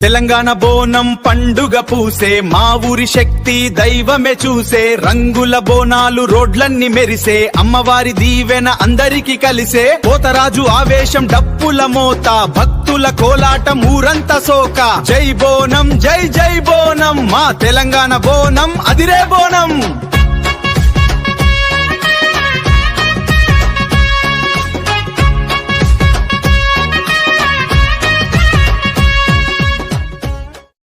తెలంగాణ బోనం పండుగ పూసే మా ఊరి శక్తి దైవమే చూసే రంగుల బోనాలు రోడ్లన్నీ మెరిసే అమ్మవారి దీవెన అందరికి కలిసే పోతరాజు ఆవేశం డప్పుల మోత భక్తుల కోలాటం ఊరంతా సోక జై బోనం జై జై బోనం మా తెలంగాణ బోనం అదిరే బోనం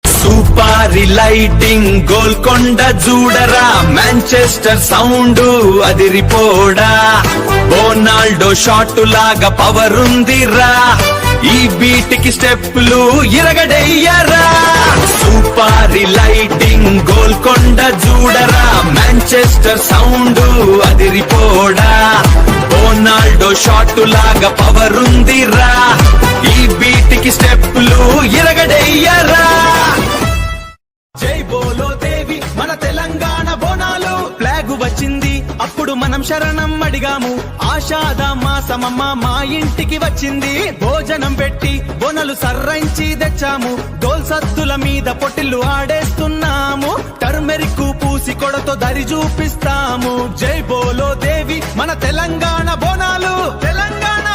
సూపారి లైటింగ్ గోల్కొండ జూడరా మాంచెస్టర్ సౌండ్ అదిరిపోడా బోనాల్డో షాట్ లాగా పవర్ ఉందిరా ఈ బీట్ కి స్టెప్లు ఇరగడయ్యరా సూపారి లైటింగ్ గోల్కొండ జూడరా మాంచెస్టర్ సౌండ్ అదిరిపోడా బోనాల్డో షాట్ లాగా పవర్ ఉందిరా ఈ బీట్ కి స్టెప్లు ఇరగడయ్యరా జై బోలో దేవి మన తెలంగాణ బోనాలు ఫ్లాగ్ వచ్చింది అప్పుడు మనం శరణం అడిగాము ఆషాఢ మాసమమ్మ మా ఇంటికి వచ్చింది భోజనం పెట్టి బోనలు సర్రంచి తెచ్చాము డోల్ సద్దుల మీద పొట్టిల్లు ఆడేస్తున్నాము టర్మెరిక్ పూసి కొడతో దరి చూపిస్తాము జై బోలో దేవి మన తెలంగాణ బోనాలు తెలంగాణ